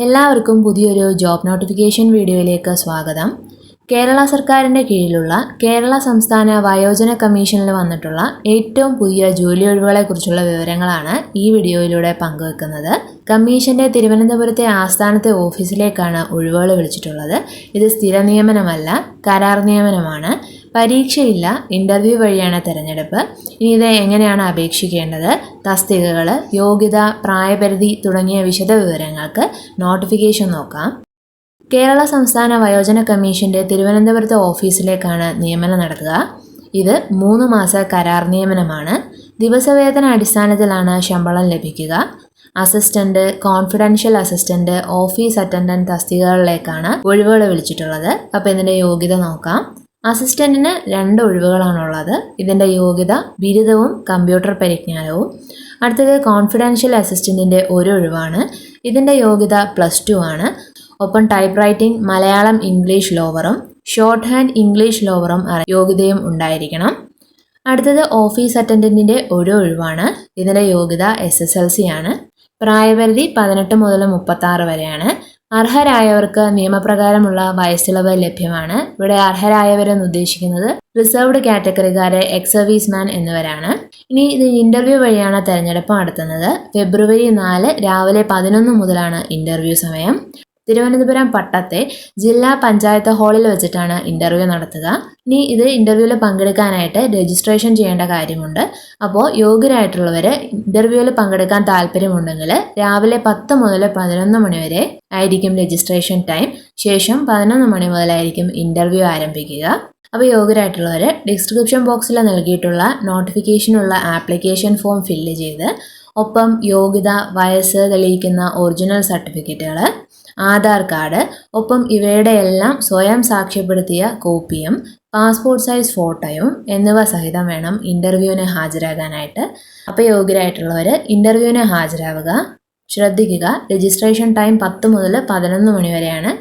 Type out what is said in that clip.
എല്ലാവർക്കും പുതിയൊരു job notification വീഡിയോയിലേക്ക് സ്വാഗതം. കേരള സർക്കാരിൻ്റെ കീഴിലുള്ള കേരള സംസ്ഥാന വയോജന കമ്മീഷനിൽ വന്നിട്ടുള്ള ഏറ്റവും പുതിയ ജോലി ഒഴിവുകളെക്കുറിച്ചുള്ള വിവരങ്ങളാണ് ഈ വീഡിയോയിലൂടെ പങ്കുവെക്കുന്നത്. കമ്മീഷൻ്റെ തിരുവനന്തപുരത്തെ ആസ്ഥാനത്തെ ഓഫീസിലേക്കാണ് ഒഴിവുകൾ വിളിച്ചിട്ടുള്ളത്. ഇത് സ്ഥിര നിയമനമല്ല, കരാർ നിയമനമാണ്. പരീക്ഷയില്ല, ഇൻ്റർവ്യൂ വഴിയാണ് തിരഞ്ഞെടുപ്പ്. ഇനി ഇത് എങ്ങനെയാണ് അപേക്ഷിക്കേണ്ടത്, തസ്തികകൾ, യോഗ്യത, പ്രായപരിധി തുടങ്ങിയ വിശദ വിവരങ്ങൾക്ക് നോട്ടിഫിക്കേഷൻ നോക്കാം. കേരള സംസ്ഥാന വയോജന കമ്മീഷൻ്റെ തിരുവനന്തപുരത്തെ ഓഫീസിലേക്കാണ് നിയമനം നടക്കുക. ഇത് 3 മാസ കരാർ നിയമനമാണ്. ദിവസവേതന അടിസ്ഥാനത്തിലാണ് ശമ്പളം ലഭിക്കുക. Assistant, confidential assistant, office attendant തസ്തികകളിലേക്കാണ് ഒഴിവുകൾ വിളിച്ചിട്ടുള്ളത്. അപ്പോൾ ഇതിൻ്റെ യോഗ്യത നോക്കാം. അസിസ്റ്റന്റിന് 2 ഒഴിവുകളാണുള്ളത്. ഇതിൻ്റെ യോഗ്യത ബിരുദവും കമ്പ്യൂട്ടർ പരിജ്ഞാനവും. അടുത്തത് കോൺഫിഡൻഷ്യൽ അസിസ്റ്റന്റിൻ്റെ 1 ഒഴിവാണ്. ഇതിൻ്റെ യോഗ്യത +2 ആണ്. ഒപ്പം ടൈപ്പ് റൈറ്റിംഗ് മലയാളം ഇംഗ്ലീഷ് ലോവറും ഷോർട്ട് ഹാൻഡ് ഇംഗ്ലീഷ് ലോവറും യോഗ്യതയും ഉണ്ടായിരിക്കണം. അടുത്തത് ഓഫീസ് അറ്റൻഡൻറ്റിൻ്റെ 1 ഒഴിവാണ്. ഇതിൻ്റെ യോഗ്യത SSLC ആണ്. പ്രായപരിധി 18 മുതൽ 36 വരെയാണ്. അർഹരായവർക്ക് നിയമപ്രകാരമുള്ള വയസ്സിളവ് ലഭ്യമാണ്. ഇവിടെ അർഹരായവരെന്ന് ഉദ്ദേശിക്കുന്നത് റിസർവ്ഡ് കാറ്റഗറിക്കാരെ, എക്സ് സർവീസ്മാൻ എന്നിവരാണ്. ഇനി ഇത് ഇൻ്റർവ്യൂ വഴിയാണ് തിരഞ്ഞെടുപ്പ് നടത്തുന്നത്. ഫെബ്രുവരി 4 രാവിലെ 11 മുതലാണ് ഇൻ്റർവ്യൂ സമയം. തിരുവനന്തപുരം പട്ടത്തെ ജില്ലാ പഞ്ചായത്ത് ഹാളിൽ വെച്ചിട്ടാണ് ഇൻ്റർവ്യൂ നടത്തുക. ഇനി ഇത് ഇൻ്റർവ്യൂവിൽ പങ്കെടുക്കാനായിട്ട് രജിസ്ട്രേഷൻ ചെയ്യേണ്ട കാര്യമുണ്ട്. അപ്പോൾ യോഗ്യരായിട്ടുള്ളവർ ഇൻ്റർവ്യൂവിൽ പങ്കെടുക്കാൻ താല്പര്യമുണ്ടെങ്കിൽ രാവിലെ 10 മുതൽ 11 മണി വരെ ആയിരിക്കും രജിസ്ട്രേഷൻ ടൈം. ശേഷം 11 മണി മുതലായിരിക്കും ഇൻ്റർവ്യൂ ആരംഭിക്കുക. അപ്പോൾ യോഗ്യരായിട്ടുള്ളവർ ഡിസ്ക്രിപ്ഷൻ ബോക്സിൽ നൽകിയിട്ടുള്ള നോട്ടിഫിക്കേഷനുള്ള ആപ്ലിക്കേഷൻ ഫോം ഫില്ല് ചെയ്ത് ഒപ്പം യോഗ്യത, വയസ്സ് തെളിയിക്കുന്ന ഒറിജിനൽ സർട്ടിഫിക്കറ്റുകൾ, ആധാർ കാർഡ്, ഒപ്പം ഇവയുടെ എല്ലാം സ്വയം സാക്ഷ്യപ്പെടുത്തിയ കോപ്പിയും പാസ്പോർട്ട് സൈസ് ഫോട്ടോയും എന്നിവ സഹിതം വേണം ഇൻ്റർവ്യൂവിന് ഹാജരാകാനായിട്ട്. അപ്പോൾ യോഗ്യരായിട്ടുള്ളവർ ഇൻ്റർവ്യൂവിന് ഹാജരാവുക. ശ്രദ്ധിക്കുക, രജിസ്ട്രേഷൻ ടൈം 10 മുതൽ 11 മണി വരെയാണ്.